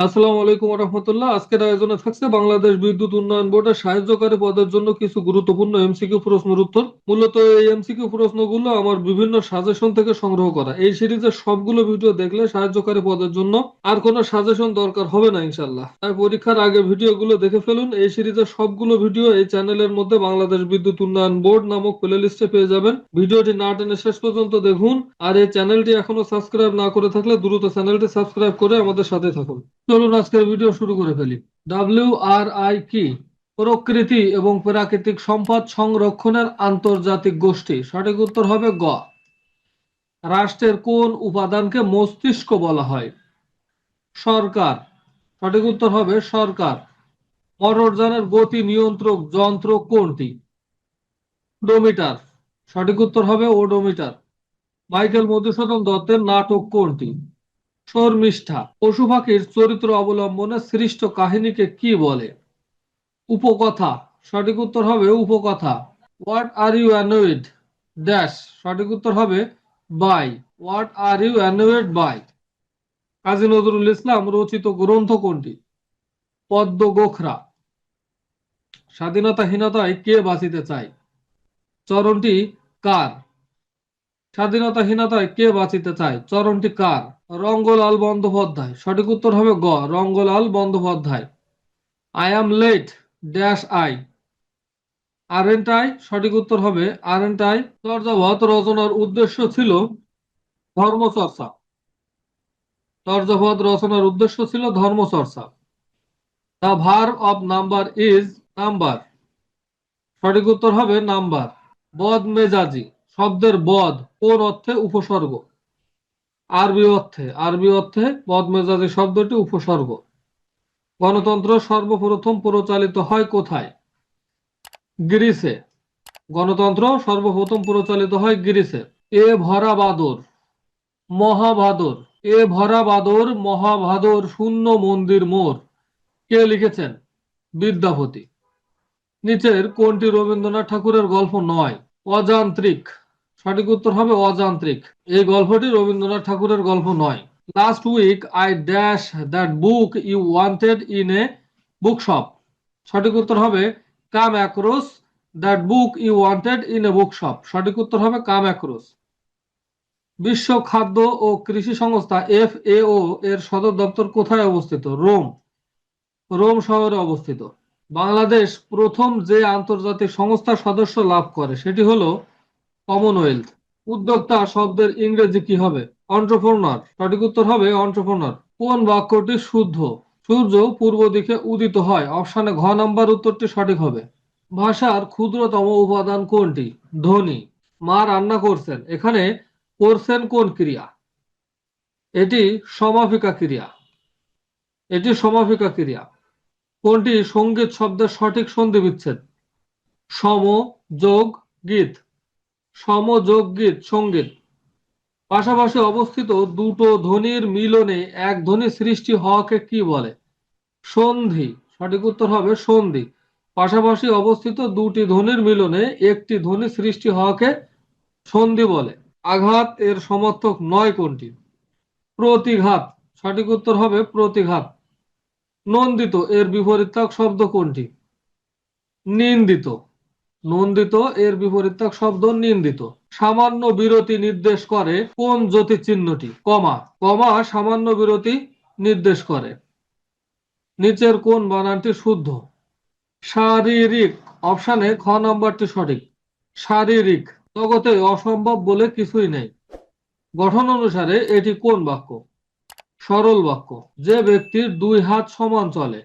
আসসালামু আলাইকুম রহমতুল্লাহ। আজকের আয়োজনে থাকছে বাংলাদেশ বিদ্যুৎ উন্নয়ন বোর্ডের সাহায্যকারী পদের জন্য কিছু গুরুত্বপূর্ণ এমসিকিউ প্রশ্নের উত্তর। মূলত এই এমসিকিউ প্রশ্নগুলো আমার বিভিন্ন সাজেশন থেকে সংগ্রহ করা। এই সিরিজের সবগুলো ভিডিও দেখলে সাহায্যকারী পদের জন্য আর কোনো সাজেশন দরকার হবে না ইনশাল্লাহ। তাই পরীক্ষার আগে ভিডিওগুলো দেখে ফেলুন। এই সিরিজের সবগুলো ভিডিও এই চ্যানেলের মধ্যে বাংলাদেশ বিদ্যুৎ উন্নয়ন বোর্ড নামক প্লে লিস্টে পেয়ে যাবেন। ভিডিওটি না টেনে শেষ পর্যন্ত দেখুন। আর এই চ্যানেলটি এখনো সাবস্ক্রাইব না করে থাকলে দ্রুত চ্যানেলটি সাবস্ক্রাইব করে আমাদের সাথে থাকুন। চলুন আজকের ভিডিও শুরু করে ফেলি। WRI কি? প্রকৃতি এবং প্রাকৃতিক সম্পদ সংরক্ষণের আন্তর্জাতিক গোষ্ঠী। সঠিক উত্তর হবে গ। রাষ্ট্রের কোন উপাদানকে মস্তিষ্ক বলা হয়? সরকার। সঠিক উত্তর হবে সরকার। মোটরযানের গতি নিয়ন্ত্রক যন্ত্র কোনটি? ওডোমিটার। সঠিক উত্তর হবে ওডোমিটার। মাইকেল মধুসূদন দত্তের নাটক কোনটি? শর্মিষ্ঠা। পশু পাখির চরিত্র অবলম্বনে সৃষ্ট কাহিনীকে কি বলে? উপকথা। সঠিক উত্তর হবে উপকথা। What are you annoyed dash. সঠিক উত্তর হবে by. What are you annoyed by? Kazi Nazrul Islam রচিত গ্রন্থ কোনটি? পদ্ম গোখরা। স্বাধীনতাহীনতায় কে বাঁচিতে চায়? চরণটি কার? স্বাধীনতাহীনতায় কে বাঁচিতে চায়? চরণটি কার? রঙ্গলাল বন্দ্যোপাধ্যায়। সঠিক উত্তর হবে গ। Rangalal Bandyopadhyay. I am late dash I. Aren't I. সঠিক উত্তর হবে আরেন্ট আই। চর্যাপদ রচনার উদ্দেশ্য ছিল ধর্মচর্চা। চর্যাপদ রচনার উদ্দেশ্য ছিল ধর্মচর্চা। The verb of number is number. সঠিক উত্তর হবে নাম্বার। বদ মেজাজি শব্দের বদ কোন অর্থে উপসর্গ? আরবি অর্থে। আরবি অর্থে বদ মেজাজি শব্দটি উপসর্গ। গণতন্ত্র সর্বপ্রথম প্রচালিত হয় কোথায়? গ্রিসে। গণতন্ত্র সর্বপ্রথম প্রচালিত হয় গ্রিসে। এ ভরা বাদর মহাভাদর। এ ভরা বাদর মহাভাদর শূন্য মন্দির মোর। কে লিখেছেন? বিদ্যাপতি। নিচের কোনটি রবীন্দ্রনাথ ঠাকুরের গল্প নয়? অযান্ত্রিক। সঠিক উত্তর হবে অযান্ত্রিক। এই গল্পটি রবীন্দ্রনাথ ঠাকুরের গল্প নয়। Last week I dash that book you wanted in a bookshop. সঠিক উত্তর হবে come across that book you wanted in a bookshop. সঠিক উত্তর হবে কাম অ্যাক্রস। বিশ্ব খাদ্য ও কৃষি সংস্থা FAO এর সদর দপ্তর কোথায় অবস্থিত? রোম। রোম শহরে অবস্থিত। বাংলাদেশ প্রথম যে আন্তর্জাতিক সংস্থার সদস্য লাভ করে সেটি হলো কমনওয়েলথ। উদ্যোক্তা শব্দের ইংরেজি কি হবে? অন্টারপ্রেনার। সঠিক উত্তর হবে অন্টারপ্রেনার। কোন বাক্যটি শুদ্ধ? সূর্য পূর্ব দিকে উদিত হয়। অপশানে ঘ নাম্বার উত্তরটি সঠিক হবে। ভাষার ক্ষুদ্রতম উপাদান কোনটি? ধ্বনি। মা রান্না করছেন, এখানে করছেন কোন ক্রিয়া? এটি সমাপিকা ক্রিয়া। এটি সমাপিকা ক্রিয়া। কোনটি সঙ্গীত শব্দের সঠিক সন্ধি বিচ্ছেদ? সম যোগ গীত। সম যোগ গীত সঙ্গীত। পাশাপাশি অবস্থিত দুটো ধ্বনির মিলনে এক ধ্বনি সৃষ্টি হওয়াকে কি বলে? সন্ধি। সঠিক উত্তর হবে সন্ধি। পাশাপাশি অবস্থিত দুটি ধ্বনির মিলনে একটি ধ্বনি সৃষ্টি হওয়াকে সন্ধি বলে। আঘাত এর সমর্থক নয় কোনটি? প্রতিঘাত। সঠিক উত্তর হবে প্রতিঘাত। নন্দিত এর বিপরীতার্থক শব্দ কোনটি? নিন্দিত। নন্দিত এর বিপরীতার্থক শব্দ নিন্দিত। সামান্য বিরতি নির্দেশ করে কোন জ্যোতি চিহ্নটি? কমা। কমা সামান্য বিরতি নির্দেশ করে। নিচের কোন বানানটি শুদ্ধ? শারীরিক। অপশানে খ নাম্বারটি সঠিক। শারীরিক। জগতে অসম্ভব বলে কিছুই নেই। গঠন অনুসারে এটি কোন বাক্য? সরল বাক্য। যে ব্যক্তির দুই হাত সমান চলে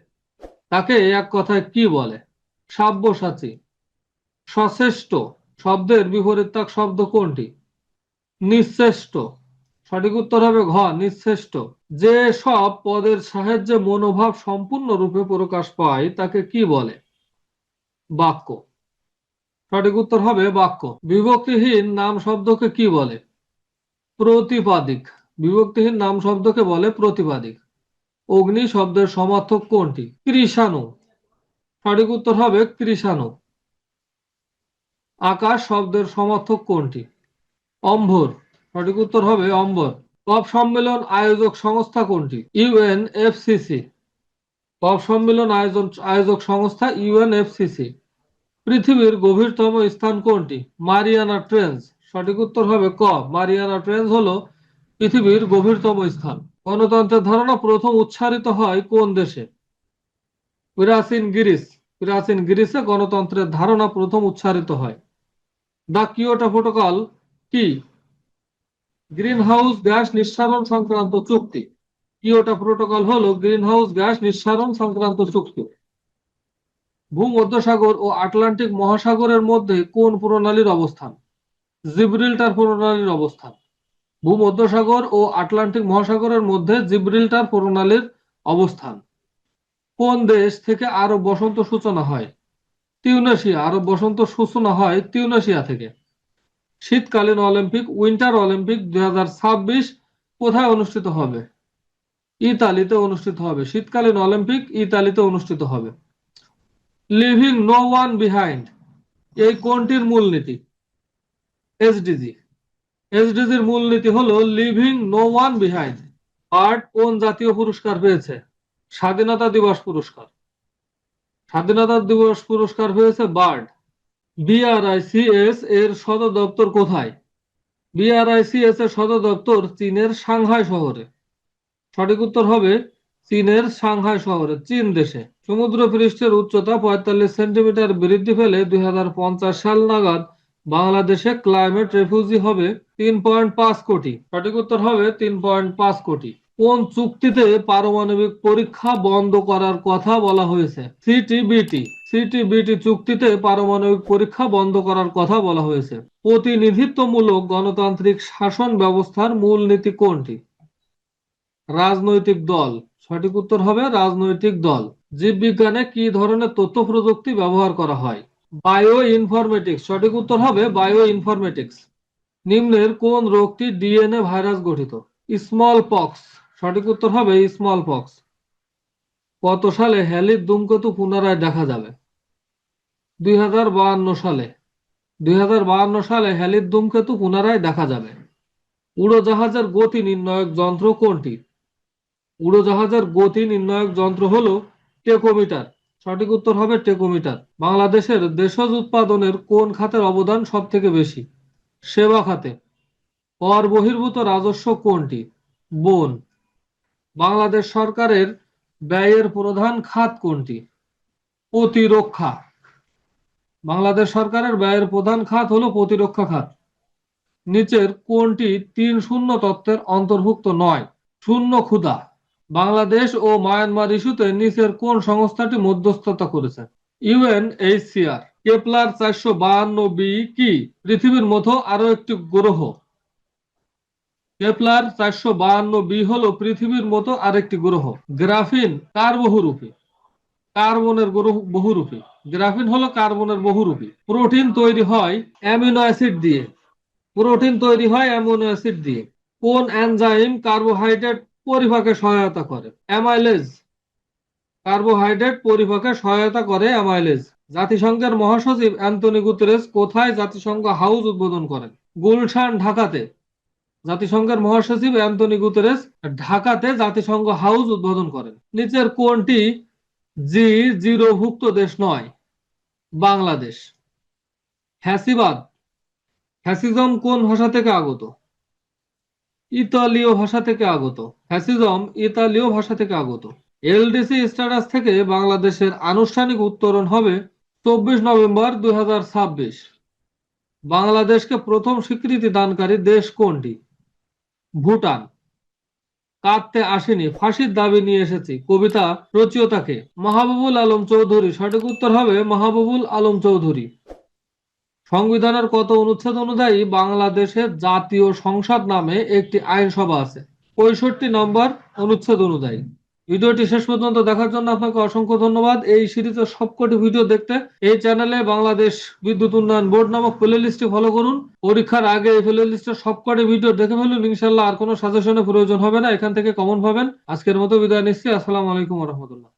তাকে এক কথায় কি বলে? সাব্যসাচী। সচেষ্ট শব্দের বিপরীতার্থক শব্দ কোনটি? নিশ্চেষ্ট। সঠিক উত্তর হবে ঘ নিশ্চেষ্ট। যে সব পদের সাহায্যে মনোভাব সম্পূর্ণরূপে প্রকাশ পায় তাকে কি বলে? বাক্য। সঠিক উত্তর হবে বাক্য। বিভক্তিহীন নাম শব্দকে কি বলে? প্রতিপাদিক। বিভক্তিহীন নাম শব্দকে বলে প্রতিপাদিক। অগ্নি শব্দের সমার্থক কোনটি? কৃষাণু। সঠিক উত্তর হবে কৃষাণু। আকাশ শব্দের সমার্থক কোনটি? অম্ভর। সঠিক উত্তর হবে অম্বর। কপ সম্মেলন আয়োজক সংস্থা কোনটি? ইউএনএফসিসি। কপ সম্মেলন আয়োজক সংস্থা ইউএনএফসিসি। পৃথিবীর গভীরতম স্থান কোনটি? Mariana trench. সঠিক উত্তর হবে ক, মারিয়ানা ট্রেঞ্চ হলো পৃথিবীর গভীরতম স্থান। গণতন্ত্রের ধারণা প্রথম উচ্চারিত হয় কোন দেশে? প্রাচীন গ্রিস। প্রাচীন গ্রিসে গণতন্ত্রের ধারণা প্রথম উচ্চারিত হয়। দ্য কিয়োটো প্রোটোকল কি? গ্রিনহাউস গ্যাস নিঃসরণ সংক্রান্ত চুক্তি। কিয়োটো প্রোটোকল হলো গ্রিনহাউস গ্যাস নিঃসরণ সংক্রান্ত চুক্তি। ভূমধ্যসাগর ও আটলান্টিক মহাসাগরের মধ্যে কোন প্রণালীর অবস্থান? জিব্রাল্টার প্রণালীর অবস্থান। ভূমধ্যসাগর ও আটলান্টিক মহাসাগরের মধ্যে জিব্রাল্টার প্রণালীর অবস্থান। কোন দেশ থেকে আরব বসন্ত সূচনা হয়? তিউনেশিয়া। আরব বসন্ত সূচনা হয় তিউনেশিয়া থেকে। শীতকালীন অলিম্পিক উইন্টার অলিম্পিক 2026 কোথায় অনুষ্ঠিত হবে? ইতালিতে অনুষ্ঠিত হবে। শীতকালীন অলিম্পিক ইতালিতে অনুষ্ঠিত হবে। লিভিং নো ওয়ান বিহাইন্ড এই কোনটির মূলনীতি? এসডিজি। এসডিজির মূলনীতি হলো লিভিং নো ওয়ান বিহাইন্ড। বার্ড কোন জাতীয় পুরস্কার পেয়েছে? স্বাধীনতা দিবস পুরস্কার। স্বাধীনতা দিবস পুরস্কার পেয়েছে বার্ড। বিআরআইসিএস এর সদর দপ্তর কোথায়? বিআরআইসিএস এর সদর দপ্তর চীনের সাংহাই শহরে। সঠিক উত্তর হবে চীনের সাংহাই শহরে, চীন দেশে। সমুদ্র পৃষ্ঠের উচ্চতা 45 সেন্টিমিটার বৃদ্ধি পেলে 2050 সাল নাগাদ বাংলাদেশে ক্লাইমেট রেফিউজি হবে 3.5 কোটি। সঠিক উত্তর হবে 3.5 কোটি। কোন চুক্তিতে পারমাণবিক পরীক্ষা বন্ধ করার কথা বলা হয়েছে? সিটিবিটি। সিটিবিটি চুক্তিতে পারমাণবিক পরীক্ষা বন্ধ করার কথা বলা হয়েছে। প্রতিনিধিত্বমূলক গণতান্ত্রিক শাসন ব্যবস্থার মূলনীতি কোনটি? রাজনৈতিক দল। সঠিক উত্তর হবে রাজনৈতিক দল। জীববিজ্ঞানে কি ধরনের তথ্য প্রযুক্তি ব্যবহার করা হয়? Bio informatics. সঠিক উত্তর হবে বায়ো ইনফরমেটিক্স। নিম্নের কোন রোগটি ডিএনএ ভাইরাস গঠিত? Small pox. সঠিক উত্তর হবে স্মল পক্স। কত সালে হ্যালির ধূমকেতু পুনরায় দেখা যাবে? 2052 সালে। 2052 সালে হ্যালির ধূমকেতু পুনরায় দেখা যাবে। উড়োজাহাজের গতি নির্ণায়ক যন্ত্র কোনটি? উড়োজাহাজের গতি নির্ণায়ক যন্ত্র হলো টেকোমিটার। সঠিক উত্তর হবে টেকোমিটার। বাংলাদেশের দেশজ উৎপাদনের কোন খাতের অবদান সব থেকে বেশি? সেবা খাতে। কর বহির্ভূত রাজস্ব কোনটি? বন। বাংলাদেশ সরকারের ব্যয়ের প্রধান খাত কোনটি? প্রতিরক্ষা। বাংলাদেশ সরকারের ব্যয়ের প্রধান খাত হলো প্রতিরক্ষা খাত। নিচের কোনটি 3-0 তত্ত্বের অন্তর্ভুক্ত নয়? শূন্য ক্ষুধা। বাংলাদেশ ও মায়ানমার ইস্যুতে নিচের কোন সংস্থাটি মধ্যস্থতা করেছে? ইউএনএইচসিআর। কেপলার 452b কি? পৃথিবীর মতো আরো একটি গ্রহ। কেপলার 452b হলো পৃথিবীর মতো আরেকটি গ্রহ। গ্রাফিন কার বহুরূপী? কার্বনের বহুরূপী। গ্রাফিন হলো কার্বনের বহুরূপী। প্রোটিন তৈরি হয় অ্যামিনো অ্যাসিড দিয়ে। প্রোটিন তৈরি হয় অ্যামিনো অ্যাসিড দিয়ে। কোন এনজাইম কার্বোহাইড্রেট পরিপাকে সহায়তা করে? অ্যামাইলেজ। কার্বোহাইড্রেট পরিপাকে সহায়তা করে অ্যামাইলেজ। জাতিসংঘের মহাসচিব অ্যান্টনি গুতেরেস কোথায় জাতিসংঘ হাউস উদ্বোধন করেন? গুলশান, ঢাকাতে। জাতিসংঘের মহাসচিব অ্যান্টনি গুতেরেস ঢাকাতে জাতিসংঘ হাউস উদ্বোধন করেন। নিচের কোনটি জি0 ভুক্ত দেশ নয়? বাংলাদেশ। ফ্যাসিবাদ ফ্যাসিজম কোন ভাষা থেকে আগত? ইতালীয় ভাষা থেকে আগত। ফ্যাসিজম ইতালীয় ভাষা থেকে আগত। এলডিসি স্ট্যাটাস থেকে বাংলাদেশের আনুষ্ঠানিক উত্তরণ হবে 24 নভেম্বর 2026। বাংলাদেশকে প্রথম স্বীকৃতি দানকারী দেশ কোনটি? ভুটান। কাঁদতে আসেনি, ফাঁসির দাবি নিয়ে এসেছি কবিতা রচয়িতাকে? মাহবুবুল আলম চৌধুরী। সঠিক উত্তর হবে মাহবুবুল আলম চৌধুরী। সংবিধানের কত অনুচ্ছেদ অনুযায়ী বাংলাদেশের জাতীয় সংসদ নামে একটি আইনসভা আছে? 65 নম্বর অনুচ্ছেদ অনুযায়ী। ভিডিওটি শেষ পর্যন্ত দেখার জন্য আপনাকে অসংখ্য ধন্যবাদ। এই সিরিজের সবকটি ভিডিও দেখতে এই চ্যানেলে বাংলাদেশ বিদ্যুৎ উন্নয়ন বোর্ড নামক প্লে লিস্টটি ফলো করুন। পরীক্ষার আগে এই প্লে লিস্টের সবকটি ভিডিও দেখে ফেলুন, ইনশাল্লাহ আর কোনো সাজেশনের প্রয়োজন হবে না, এখান থেকে কমন পাবেন। আজকের মতো বিদায় নিচ্ছি। আসসালামু আলাইকুম ওয়া রাহমাতুল্লাহ।